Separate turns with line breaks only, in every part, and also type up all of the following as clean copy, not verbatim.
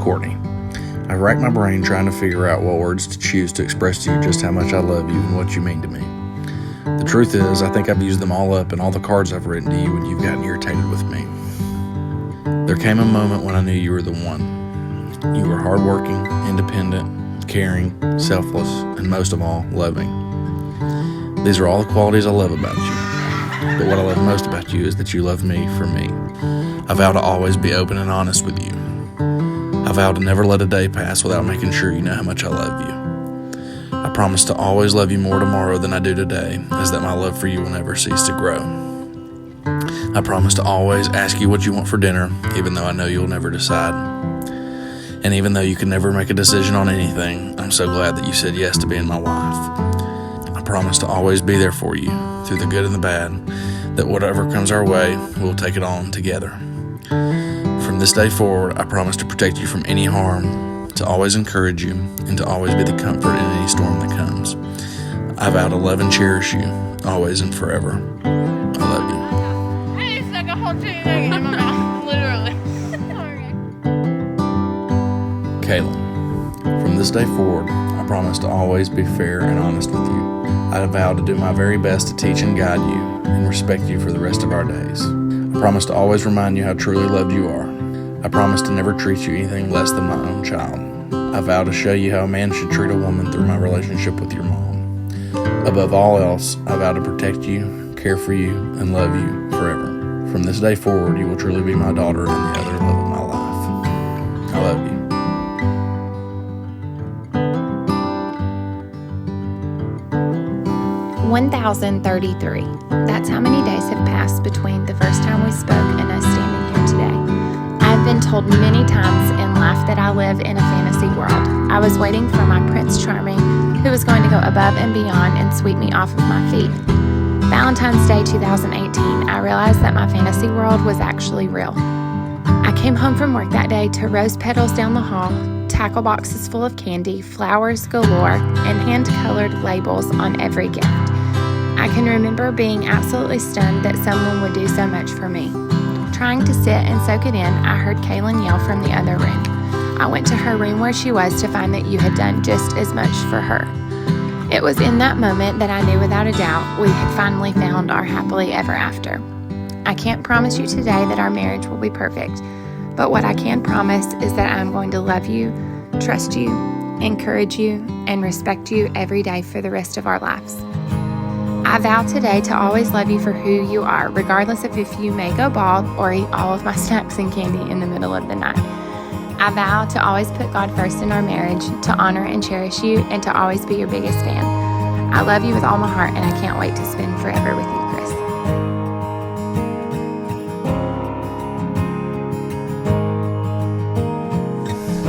Courtney. I've racked my brain trying to figure out what words to choose to express to you just how much I love you and what you mean to me. The truth is, I think I've used them all up in all the cards I've written to you and you've gotten irritated with me. There came a moment when I knew you were the one. You were hardworking, independent, caring, selfless, and most of all, loving. These are all the qualities I love about you. But what I love most about you is that you love me for me. I vow to always be open and honest with you. I vow to never let a day pass without making sure you know how much I love you. I promise to always love you more tomorrow than I do today, as that my love for you will never cease to grow. I promise to always ask you what you want for dinner, even though I know you'll never decide. And even though you can never make a decision on anything, I'm so glad that you said yes to being my wife. I promise to always be there for you, through the good and the bad, that whatever comes our way, we'll take it on together. From this day forward, I promise to protect you from any harm, to always encourage you, and to always be the comfort in any storm that comes. I vow to love and cherish you, always and forever. I love you.
I just stuck a whole chili nugget in my mouth, literally.
Kailyn, from this day forward, I promise to always be fair and honest with you. I vow to do my very best to teach and guide you and respect you for the rest of our days. I promise to always remind you how truly loved you are. I promise to never treat you anything less than my own child. I vow to show you how a man should treat a woman through my relationship with your mom. Above all else, I vow to protect you, care for you, and love you forever. From this day forward, you will truly be my daughter and the other love of my life. I love you.
$1,033. That's how many days have passed between the first time we spoke and us standing here today. I've been told many times in life that I live in a fantasy world. I was waiting for my Prince Charming, who was going to go above and beyond and sweep me off of my feet. Valentine's Day 2018, I realized that my fantasy world was actually real. I came home from work that day to rose petals down the hall, tackle boxes full of candy, flowers galore, and hand-colored labels on every gift. I can remember being absolutely stunned that someone would do so much for me. Trying to sit and soak it in, I heard Kailyn yell from the other room. I went to her room where she was to find that you had done just as much for her. It was in that moment that I knew without a doubt we had finally found our happily ever after. I can't promise you today that our marriage will be perfect, but what I can promise is that I'm going to love you, trust you, encourage you, and respect you every day for the rest of our lives. I vow today to always love you for who you are, regardless of if you may go bald or eat all of my snacks and candy in the middle of the night. I vow to always put God first in our marriage, to honor and cherish you, and to always be your biggest fan. I love you with all my heart, and I can't wait to spend forever with you, Chris.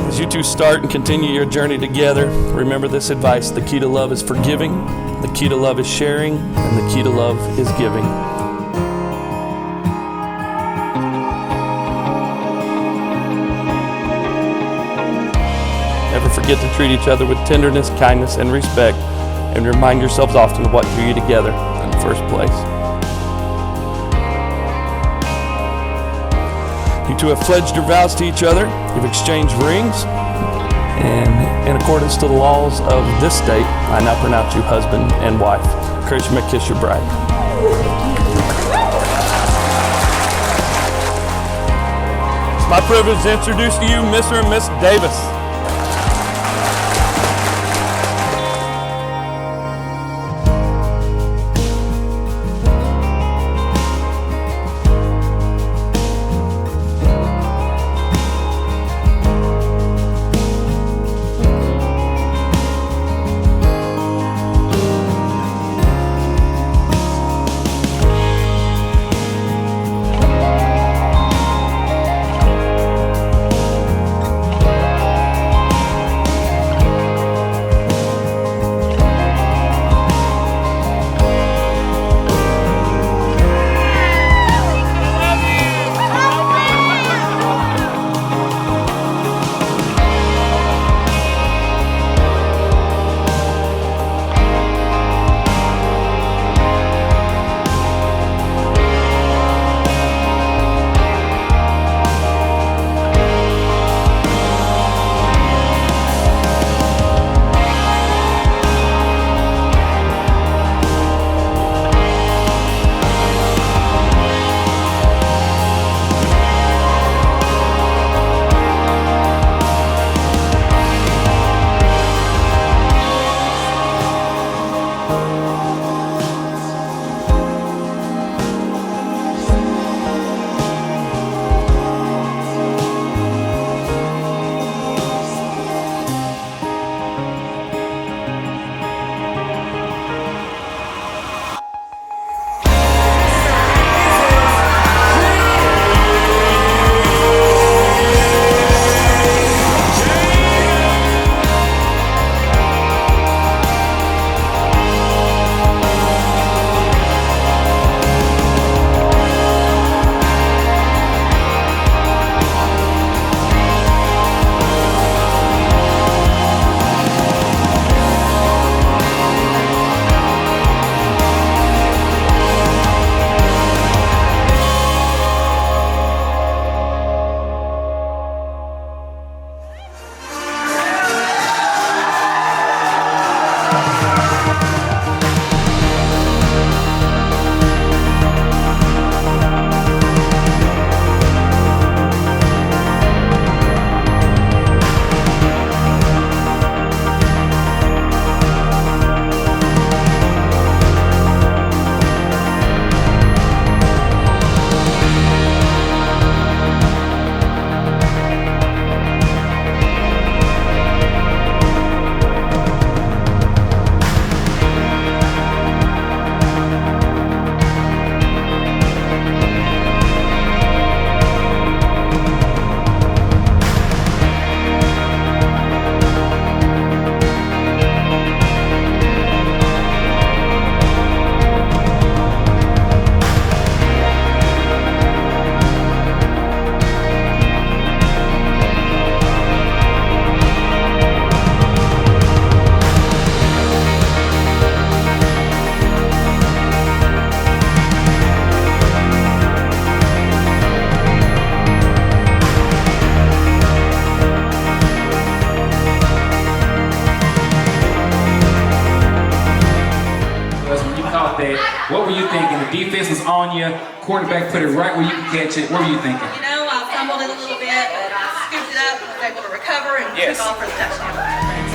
As you two start and continue your journey together, remember this advice: the key to love is forgiving, the key to love is sharing, and the key to love is giving. Never forget to treat each other with tenderness, kindness, and respect, and remind yourselves often of what drew you together in the first place. You two have pledged your vows to each other. You've exchanged rings. And in accordance to the laws of this state, I now pronounce you husband and wife. Chris, you may kiss your bride. It's my privilege to introduce to you Mr. and Miss Davis.
defense was on you. Quarterback put it right where you could catch it. What were you thinking?
I fumbled it a little bit, but I scooped it up, was able to recover, and took off for the touchdown.